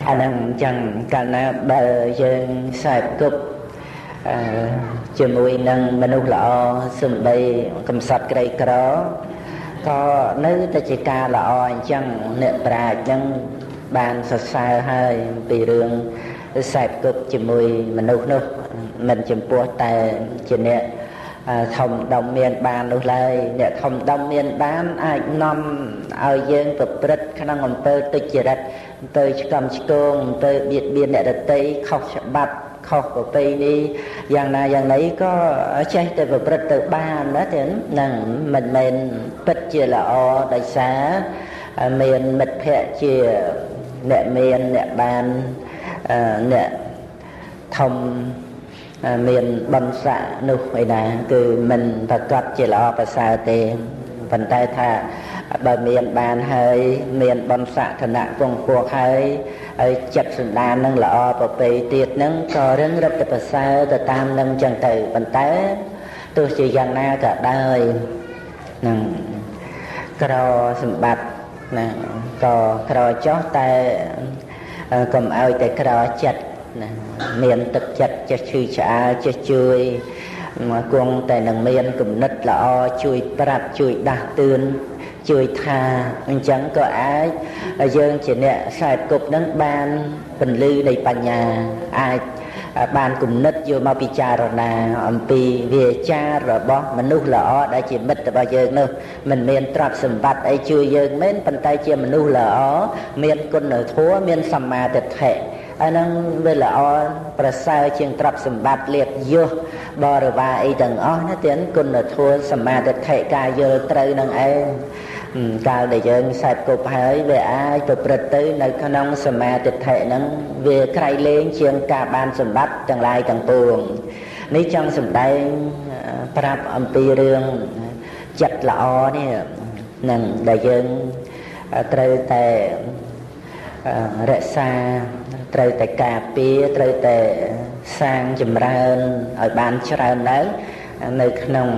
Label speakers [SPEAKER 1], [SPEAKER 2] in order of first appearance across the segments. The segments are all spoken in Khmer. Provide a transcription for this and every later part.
[SPEAKER 1] អានឹងចឹងកាលណាបើយើងខ្សែគប់ជាមួយនឹងមនុស្សល្អសំបីកំសត់ក្រីក្រក៏នៅតែជាការល្អអញ្ចឹងអ្នកប្រាជ្ញហ្នឹងបានសរសើរហើយពីរឿងខ្សែគប់ជាមួយមនុស្សនោះមិនចំពោះតែជាអ្នកធំដុំមានបាននោះឡើយអ្នកធំដុំមានបានអាចនាំឲ្យយើងប្រព្រឹត្តក្នុងអំពើទុច្ចរិតអំពើឆ្កំឆ្គងអំពើបៀតបៀនអ្នកដទៃខុសច្បាប់ខុសប្រពៃណីយ៉ាងណាយ៉ាងណីក៏ចេះតែប្រព្រឹត្តទៅបានណាទេនឹងមិនមែនពិតជាល្អដោយសារមានមិត្តភ័ក្តិជាអ្នកមានអ្នកបានអ្នកធំមានបន្ស័កនោះឯណាគឺមិនប្រកបជាល្អប្រសើរទេប៉ុន្តែថាបើមានបានហើយមានបន្ស័កឋានៈពងពោះហើយចិត្តសន្តាននឹងល្អប្រពៃទៀតនឹងក៏រឹងរឹតតែប្រសើរទៅតាមនឹងចឹងទៅប៉ុន្តែទោះជាយ៉ាងណាក៏ដោយនឹងក្រសម្បត្តិណាក៏ក្រចោះតែកុំឲ្យតែក្រចិត្តណាមានទឹកចិត្តចេះឈឺឆ្អាលចេះជួយគង់តែនឹងមានគំនិតល្អជួយប្រាប់ជួយដាស់តឿនជួយថាអញ្ចឹងក៏អាចយើងជាអ្នកខ្សែគប់នឹងបានពន្លឺនៃបញ្ញាអាចបានគំនិតយកមកពិចារណាអំពីវាចារបស់មនុស្សល្អដែលជាមិត្តរបស់យើងនោះមិនមានទ្រព្យសម្បត្តិអីជួយយើងមែនប៉ុន្តែជាមនុស្សល្អមានគុណធម៌មានសម្មាទិដ្ឋិអានឹងវាល្អប្រសើរជាងទ្រព្យសម្បត្តិលៀបយុះបរិវារអីទាំងអស់ណាទៀតគុណធម៌សម្មាទិដ្ឋិការយល់ត្រូវនឹងឯងកាលដែលយើងខ្សែគប់ហើយវាអាចប្រព្រឹត្តទៅនៅក្នុងសមាទិដ្ឋិហ្នឹងវាក្រៃលែងជាងការបានសម្បត្តិទាំងឡាយទាំងពួងនេះចង់សម្ដែងប្រាប់អំពីរឿងចិត្តល្អនេះនឹងដែលយើងត្រូវតែរក្សាត្រូវតែការពារត្រូវតែសាងចម្រើនឲ្យបានច្រើនដែរនៅក្នុង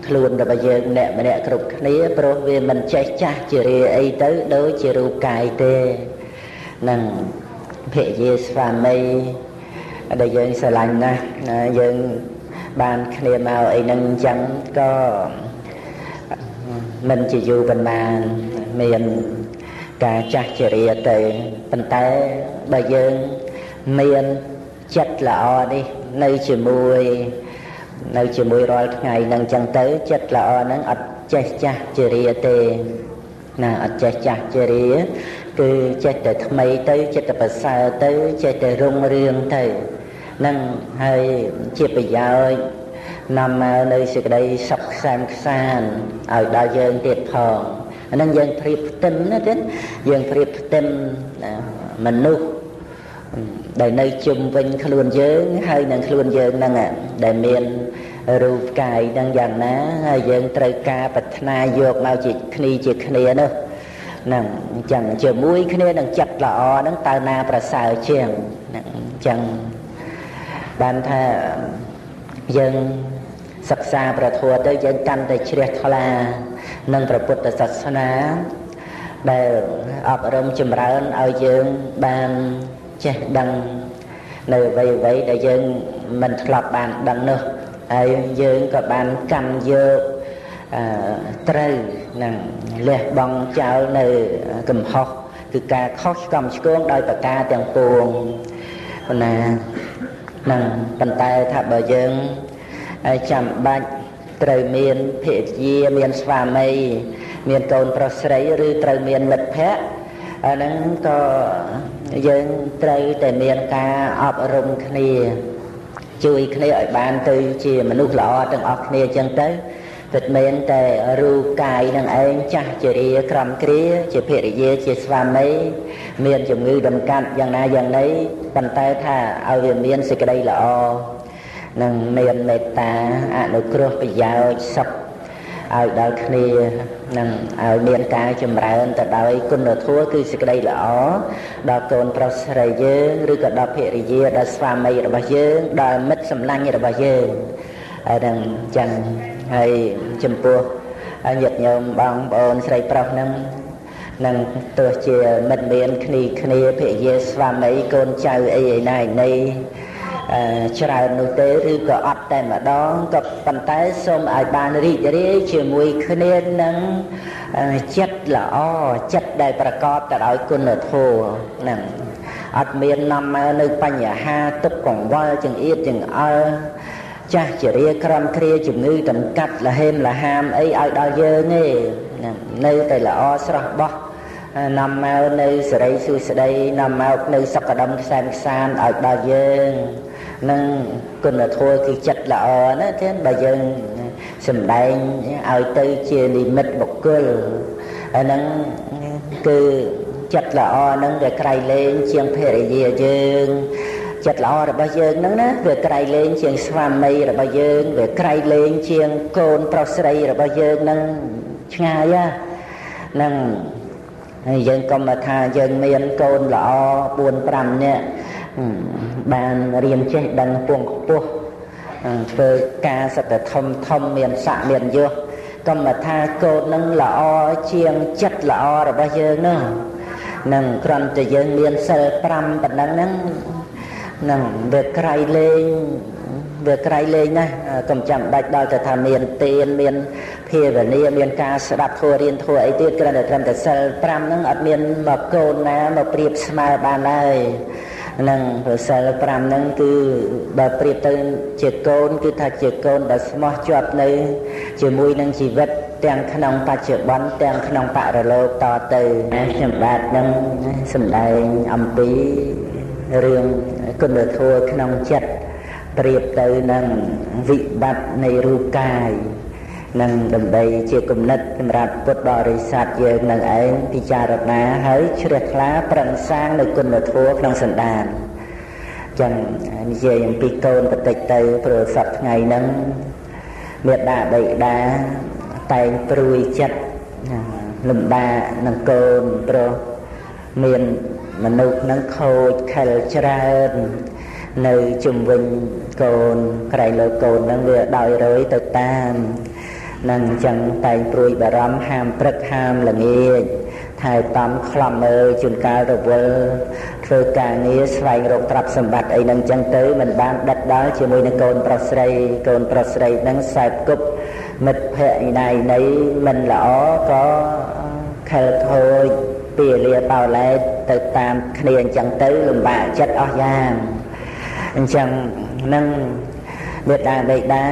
[SPEAKER 1] ខ្លួនរបស់យើងម្នាក់គ្រប់គ្នាព្រោះវាមិនចេះចាស់ជារាអីទៅដូចជារូបកាយទេនឹងភរិយាស្វាមីដែលយើងស្រឡាញ់ណាស់យើងបានគ្នាមកអីហ្នឹងអញ្ចឹងក៏មិនជាយូរប៉ុន្មានមានការចាស់ជារាទៅប៉ុន្តែបើយើងមានចិត្តល្អនេះនៅជាមួយរាល់ថ្ងៃហ្នឹងចឹងទៅចិត្តល្អហ្នឹងអត់ចេះចាស់ជារាទេណាអត់ចេះចាស់ជារាគឺចេះតែថ្មីទៅចិត្តតែប្រសើរទៅចេះតែរុងរឿងទៅហ្នឹងហើយជាប្រយោជន៍នាំមកនៅសេចក្តីសុខខ្សែមខ្សានឲ្យដល់យើងទៀតផងអាហ្នឹងយើងព្រៀបផ្ទឹមណាទៀតយើងព្រៀបផ្ទឹមមនុស្សដែលនៅជុំវិញខ្លួនយើងហើយនឹងខ្លួនយើងហ្នឹងដែលមានរូបកាយហ្នឹងយ៉ាងណាហើយយើងត្រូវការប្រាថ្នាយកមកជាគ្នានោះហ្នឹងអញ្ចឹងជាមួយគ្នានឹងចិត្តល្អហ្នឹងតើណាប្រសើរជាងហ្នឹងអញ្ចឹងបានថាយើងសិក្សាព្រះធម៌ទៅយើងកាន់តែជ្រះថ្លានឹងព្រះពុទ្ធសាសនាដែលអប់រំចម្រើនឲ្យយើងបានចេះដឹងនៅអ្វីដែលយើងមិនធ្លាប់បានដឹងនោះហើយយើងក៏បានកាន់យកត្រូវនឹងលះបង់ចោលនៅកំហុសគឺការខុសឆ្គំឆ្គងដោយប្រការទាំងពួងប៉ុណ្ណានឹងប៉ុន្តែថាបើយើងចាំបាច់ត្រូវមានភរិយាមានស្វាមីមានកូនប្រុសស្រីឬត្រូវមានមិត្តភក្តិអាហ្នឹងក៏យើងត្រូវតែមានការអប់រំគ្នាជួយគ្នាឲ្យបានទៅជាមនុស្សល្អទាំងអស់គ្នាអញ្ចឹងទៅពិតមែនតែរូបកាយនឹងឯងចាស់ជារាក្រំគ្រាជាភរិយាជាស្វាមីមានជំងឺដំកាត់យ៉ាងណាយ៉ាងណីប៉ុន្តែថាឲ្យវាមានសេចក្តីល្អនឹងមានមេត្តាអនុគ្រោះប្រយោជន៍សុខឲ្យដល់គ្នានឹងឲ្យមានការចម្រើនទៅដោយគុណធម៌គឺសេចក្តីល្អដល់កូនប្រុសស្រីយើងឬក៏ដល់ភរិយាដល់ស្វាមីរបស់យើងដល់មិត្តសម្លាញ់របស់យើងហើយនឹងចឹងហើយចំពោះញាតិញោមបងប្អូនស្រីប្រុសហ្នឹង នឹងទោះជាមិនមានគ្នាភរិយាស្វាមីកូនចៅអីណានេះច្រើននោះទេឬក៏អត់តែម្ដងក៏ប៉ុន្តែសូមឲ្យបានរីករាយជាមួយគ្នានឹងចិត្តល្អចិត្តដែលប្រកបទៅដោយគុណធម៌ហ្នឹងអត់មាននាំមកនៅបញ្ហាទុក្ខកង្វល់ចង្អៀតចង្អល់ចាស់ជរាក្រំគ្រាជំងឺតង្កាត់លហេមលហាមអីឲ្យដល់យើងទេនៅតែល្អស្រស់បោះនាំមកនៅសេរីសួស្តីនាំមកនៅសុខដុមខ្សែខ្សានឲ្យដល់យើងនឹងគុណធម៌គឺចិត្តល្អណាទេបើយើងសំដែងឲ្យទៅជានិមិត្តបុគ្គលហើយហ្នឹងគឺចិត្តល្អហ្នឹងវាក្រៃលែងជាងភរិយាយើងចិត្តល្អរបស់យើងហ្នឹងណាវាក្រៃលែងជាងស្វាមីរបស់យើងវាក្រៃលែងជាងកូនប្រុសស្រីរបស់យើងហ្នឹងឆ្ងាយហ្នឹងហើយយើងកុំថាយើងមានកូនល្អ4 5នាក់បានរៀនចេះដឹងពងខ្ពស់ធ្វើការសិទ្ធិធំមានស័ក្តិមានយសកុំថាកូននឹងល្អជាងចិត្តល្អរបស់យើងនោះនឹងគ្រាន់តែយើងមានសិល5ប៉ុណ្ណឹងហ្នឹងវាក្រៃលែងណាកុំចាំបាច់ដល់ទៅថាមានទានមានភាវនាមានការស្ដាប់ធម៌រៀនធម៌អីទៀតគ្រាន់តែត្រឹមតែសិល5ហ្នឹងអត់មានមកកូនណាមកប្រៀបស្មើបានហើយនឹងសិល5ហ្នឹងគឺបើប្រៀបទៅជាកូនគឺថាជាកូនដែលស្មោះជាប់នៅជាមួយនឹងជីវិតទាំងក្នុងបច្ចុប្បន្នទាំងក្នុងបរលោកតទៅខ្ញុំបាទនឹងសម្ដែងអំពីរឿងគុណធម៌ក្នុងចិត្តប្រៀបទៅនឹងវិបត្តិនៃរូបកាយនឹងដើម្បីជាគំនិតសម្រាប់ពុទ្ធបរិស័ទយើងនឹងឯងពិចារណាហើយជ្រះថ្លាប្រឹងសាងនៅគុណធម៌ក្នុងសន្តានចឹងនិយាយអំពីកូនបន្តិចទៅព្រោះសប្តាហ៍ថ្ងៃហ្នឹងមេដាបិតាតែងព្រួយចិត្តលំបាកនឹងកូនព្រោះមានមនុស្សហ្នឹងខូចខិលច្រើននៅជំវិញកូនក្រែងលើកូនហ្នឹងវាដោយរយទៅតាមនឹងអញ្ចឹងតែងព្រួយបារម្ភហាមព្រឹកហាមល្ងាចថែតំខ្លំមើលជួនកាលរវល់ធ្វើការងារស្វែងរកទ្រព្យសម្បត្តិអីហ្នឹងអញ្ចឹងទៅមិនបានដិតដល់ជាមួយនឹងកូនប្រុសស្រីហ្នឹងខ្សែគប់មិត្តភក្តិណៃមិនល្អក៏ខិលខូចពីលាបោឡែតទៅតាមគ្នាអញ្ចឹងទៅលំបាកចិត្តអស់យ៉ាងអញ្ចឹងនឹងមេត្តាបិតា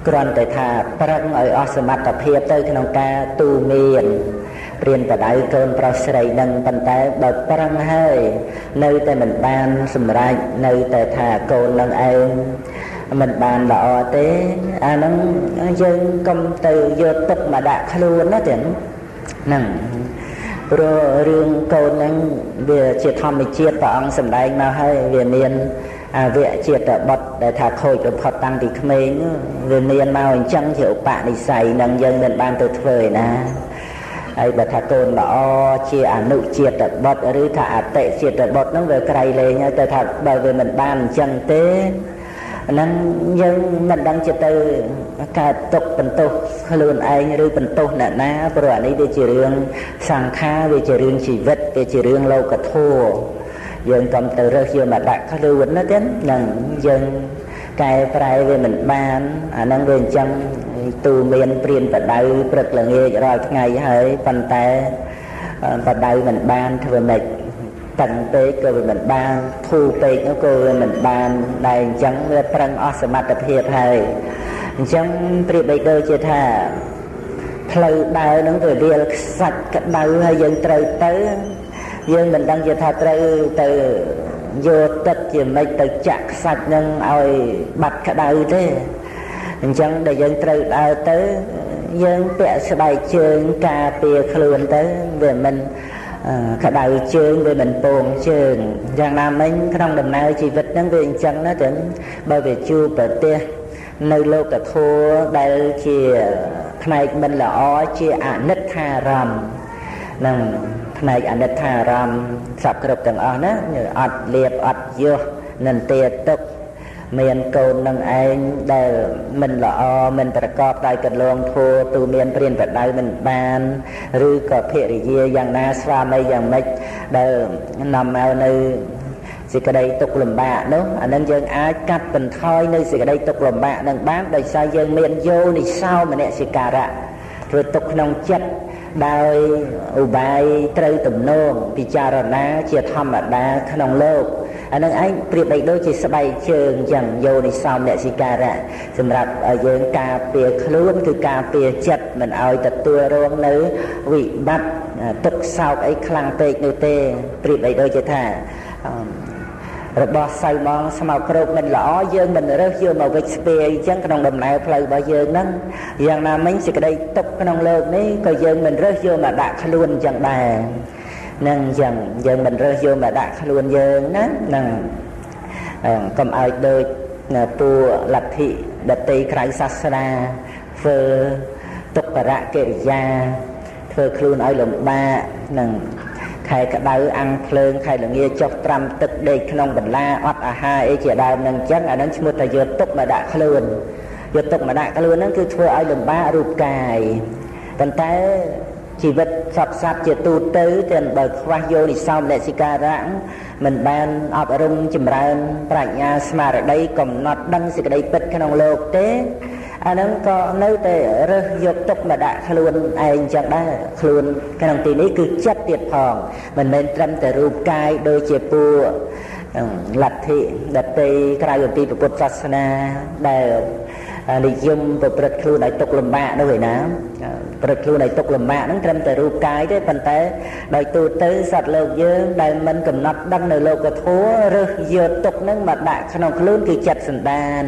[SPEAKER 1] គ្រាន់តែថាប្រឹងឲ្យអស់សមត្ថភាពទៅក្នុងការទូមានព្រានបដៅកូនប្រុសស្រីនឹងប៉ុន្តែបើប្រឹងហើយនៅតែមិនបានសម្រេចនៅតែថាកូននឹងឯងមិនបានល្អទេអាហ្នឹងយើងកុំទៅយកទុកមកដាក់ខ្លួនណាចឹងហ្នឹងព្រោះរឿងកូនហ្នឹងវាជាធម្មជាតិព្រះអង្គសម្ដែងមកហើយវាមានអវៈជាតិបុត្រដែលថាខូចបំផុតតាំងពីក្មេងវាមានមកអញ្ចឹងជាឧបនិស្ស័យនឹងយើងមិនបានទៅធ្វើឯណាហើយបើថាកូនល្អជាអនុជាតិបុត្រឬថាអតិជាតិបុត្រហ្នឹងវាក្រៃលែងហើយទៅថាបើវាមិនបានអញ្ចឹងទេហ្នឹងយើងមិនដឹងជាទៅកើតទុកបន្ទោសខ្លួនឯងឬបន្ទោសអ្នកណាព្រោះអានេះវាជារឿងសង្ខារវាជារឿងជីវិតវាជារឿងលោកធម៌យើងកុំទៅរើសយកមកដាក់ខ្លួនណាទេហ្នឹងយើងកែប្រែវាមិនបានអាហ្នឹងវាអញ្ចឹងទូមានព្រានបដៅព្រឹកល្ងាចរាល់ថ្ងៃហើយប៉ុន្តែបដៅមិនបានធ្វើម៉េចតឹងពេកក៏វាមិនបានធូរពេកក៏វាមិនបានដែរអញ្ចឹងវាប្រឹងអស់សមត្ថភាពហើយអញ្ចឹងប្រៀបដូចជាថាផ្លូវដើរហ្នឹងវាវាលខ្សាច់ក្តៅហើយយើងត្រូវទៅយើងមិនដឹងជាថាត្រូវទៅយកទឹកជាម៉េចទៅចាក់ខ្សាច់នឹងឲ្យបាត់ក្តៅទេអញ្ចឹងដែលយើងត្រូវដើរទៅយើងពាក់ស្បែកជើងការពារខ្លួនទៅវាមិនក្តៅជើងវាមិនពងជើងយ៉ាងណាមិញក្នុងដំណើរជីវិតហ្នឹងវាអញ្ចឹងណាចឹងបើវាជួបប្រទះនៅលោកធម៌ដែលជាផ្នែកមិនល្អជាអនិច្ចារម្មណ៍ហ្នឹងផ្នែកអនិច្ចារម្មណ៍សពគ្រប់ទាំងអស់ណាអត់លៀបអត់យោះនិន្ទាទុក មានកូននឹងឯងដែលមិនល្អមិនប្រកបដោយកន្លងធัวទូមានព្រានប្រដៅមិនបានឬក៏ភរិយាយ៉ាងណាស្វាមីយ៉ាងម៉េចដែលនាំមកនៅសេចក្តីទុក្ខលំបាកនោះអានឹងយើងអាចកាត់បន្ថយនៅសេចក្តីទុក្ខលំបាកនឹងបានដោយសារយើងមានយោនិសោមនសិការៈធ្វើទុកក្នុងចិត្តដោយឧបាយត្រូវទំនងពិចារណាជាធម្មតាក្នុងលោកអានឹងឯងប្រៀបដូចជាស្បែកជើងអញ្ចឹងយោនិសោមនសិការៈសម្រាប់ឲ្យយើងការពារខ្លួនគឺការពារចិត្តមិនឲ្យទទួលរងនៅវិបត្តិទុក្ខសោកអីខ្លាំងពេកនោះទេប្រៀបដូចជាថារបស់សៅម៉ងស្មៅក្រូកមិនល្អយើងមិនរើសយកមកវិចស្ពាយអញ្ចឹងក្នុងដំណើរផ្លូវរបស់យើងហ្នឹងយ៉ាងណាមិញសេចក្តីទុក្ខក្នុងលោកនេះក៏យើងមិនរើសយកមកដាក់ខ្លួនអញ្ចឹងដែរនឹងអញ្ចឹងយើងមិនរើសយកមកដាក់ខ្លួនយើងណាហ្នឹងកុំឲ្យដូចពួកលទ្ធិដតីក្រៅសាសនាធ្វើទុក្ករកិរិយាធ្វើខ្លួនឲ្យលំបាកនឹងខែក្តៅអាំងភ្លើងខែល្ងាចុះត្រាំទឹកដេកក្នុងបន្លាអត់អាហារអីជាដើមនឹងអញ្ចឹងអានឹងឈ្មោះថាយកទុកមកដាក់ខ្លួនយកទុកមកដាក់ខ្លួនហ្នឹងគឺធ្វើឲ្យលំបាករូបកាយប៉ុន្តែជីវិតសត្វសត្វជាទូទៅតែបើខ្វះយោនិសោមនសិការៈមិនបានអប់រំចម្រើនប្រាជ្ញាស្មារតីកំណត់ដឹងសេចក្តីពិតក្នុងលោកទេអាហ្នឹងក៏នៅតែរើសយកទុកមកដាក់ខ្លួនឯងចឹងដែរខ្លួនក្នុងទីនេះគឺចិត្តទៀតផងមិនមែនត្រឹមតែរូបកាយដូចជាពួកលទ្ធិដតីក្រៅអំពីពុទ្ធសាសនាដែលនិយមប្រព្រឹត្តខ្លួនឲ្យទុកលំបាកនោះឯណាប្រព្រឹត្តខ្លួនឲ្យទុកលំបាកហ្នឹងត្រឹមតែរូបកាយទេប៉ុន្តែដោយទូទៅសត្វលោកយើងដែលមិនកំណត់ដឹងនៅលោកធម៌រើសយកទុកហ្នឹងមកដាក់ក្នុងខ្លួនគឺចិត្តសន្តាន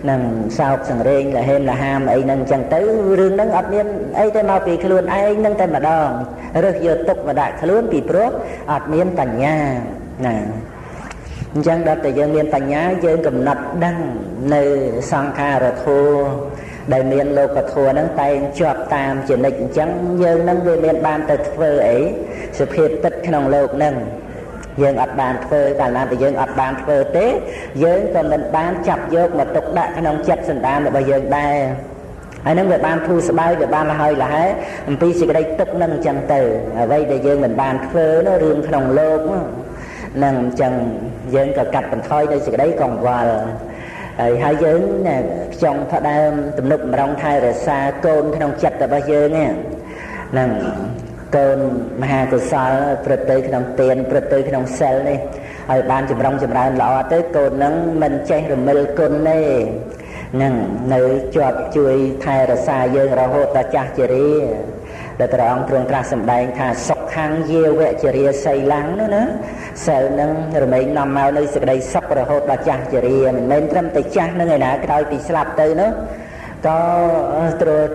[SPEAKER 1] នឹងសោកសង្រេងលហេមលហាមអីហ្នឹងអញ្ចឹងទៅរឿងហ្នឹងអត់មានអីទៅមកពីខ្លួនឯងហ្នឹងតែម្ដងរើសយកទុកមកដាក់ខ្លួនពីព្រោះអត់មានបញ្ញាណាអញ្ចឹងដល់តែយើងមានបញ្ញាយើងកំណត់ដឹងនៅសង្ខារធម៌ដែលមានលោកធម៌ហ្នឹងតែងជាប់តាមជានិច្ចអញ្ចឹងយើងហ្នឹងវាមានបានទៅធ្វើអីសភាពពិតក្នុងលោកហ្នឹងយើងអត់បានធ្វើកាលណាតែយើងអត់បានធ្វើទេយើងក៏មិនបានចាប់យកមកទុកដាក់ក្នុងចិត្តសន្តានរបស់យើងដែរហើយនឹងវាបានធូរស្បើយវាបានលហើយលហែអំពីសេចក្តីទុកនឹងអញ្ចឹងទៅអ្វីដែលយើងមិនបានធ្វើនោះរឿងក្នុងលោកនឹងអញ្ចឹងយើងក៏កាត់បន្ថយដោយសេចក្តីកង្វល់ហើយយើងខ្ចង់ផ្ដើមទំនុកម្រងថែរក្សាកូនក្នុងចិត្តរបស់យើងហ្នឹងកូនមហាកុសលប្រព្រឹត្តទៅក្នុងទានប្រព្រឹត្តទៅក្នុងសិលនេះហើយបានចម្រុងចម្រើនល្អទៅកូននឹងមិនចេះរមិលគុណទេនឹងនៅជាប់ជួយថែរក្សាយើងរហូតដល់ចាស់ជរាដែលព្រះអង្គទ្រង់ត្រាស់សម្ដែងថាសុខខាងយាវជរាសីឡាំងនោះណាសិលនឹងរមែងនាំមកនៅសេចក្តីសុខរហូតដល់ចាស់ជរាមិនមែនត្រឹមតែចាស់នឹងឯណាក្រោយពីស្លាប់ទៅនោះក៏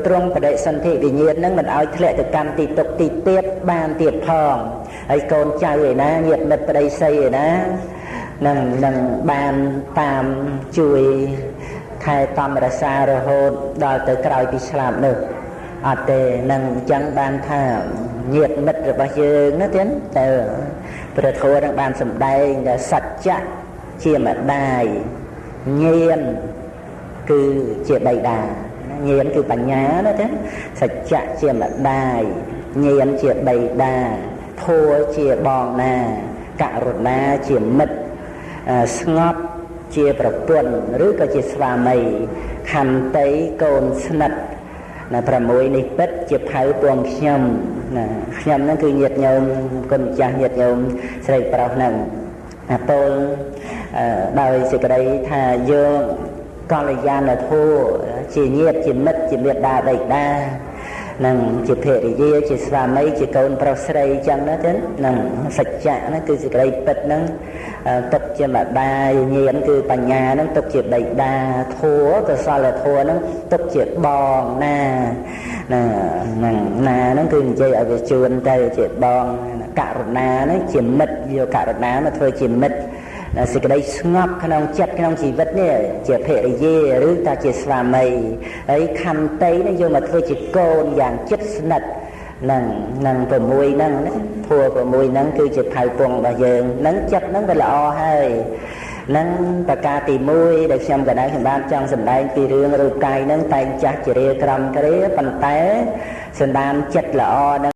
[SPEAKER 1] ទ្រង់បដិសន្ធិវិញ្ញាណនឹងមិនឲ្យធ្លាក់ទៅកាន់ទីទុកទីទៀតបានទៀតផងហើយកូនចៅឯណាញាតិមិត្តប្តីស័យឯណានឹងបានតាមជួយថែទាំរក្សារហូតដល់ទៅក្រោយពីស្លាប់នោះអត់ទេនឹងអញ្ចឹងបានថាញាតិមិត្តរបស់យើងណាទៀតទៅព្រះធម៌នឹងបានសម្ដែងថាសច្ចៈជាម្ដាយញាណគឺជាបិតាញាណគឺបញ្ញាណាទេសច្ចៈជាម្ដាយញាណជាបិតាធម៌ជាបងណាករុណាជាមិត្តស្ងប់ជាប្រពន្ធឬក៏ជាស្វាមីខន្តីកូនស្និទ្ធណា6នេះពិតជាផៅពងខ្ញុំណាខ្ញុំហ្នឹងគឺញាតិញោមគុណម្ចាស់ញាតិញោមស្រីប្រុសហ្នឹងពោលដោយសេចក្តីថាយកកល្យាណធម៌ជាញាតិជាមិត្តជាមេត្តាបិតានឹងជាភរិយាជាស្វាមីជាកូនប្រុសស្រីអញ្ចឹងណាចឹងនឹងសច្ចៈហ្នឹងគឺសេចក្តីពិតហ្នឹងទុកជាម្ដាយញាណគឺបញ្ញាហ្នឹងទុកជាបិតាធម៌កុសលធម៌ហ្នឹងទុកជាបងណាហ្នឹងគឺនិយាយឲ្យវាជួនទៅជាបងករុណាហ្នឹងជាមិត្តយកករុណាមកធ្វើជាមិត្តសេចក្តីស្ងប់ក្នុងចិត្តក្នុងជីវិតនេះជាភរិយាឬតាជាស្វាមីហើយខន្តីនេះយកមកធ្វើជាកូនយ៉ាងជិតស្និទ្ធនឹង6ហ្នឹងធัว6ហ្នឹងគឺជាផៅពងរបស់យើងហ្នឹងចិត្តហ្នឹងវាល្អហើយ នឹងប្រការទី1ដែលខ្ញុំកណ្ដាលខ្ញុំបានចង់សម្ដែងពីរឿងរូបកាយនឹងតែងចាស់ជារាក្រំគ្រាប៉ុន្តែសន្តានចិត្តល្អ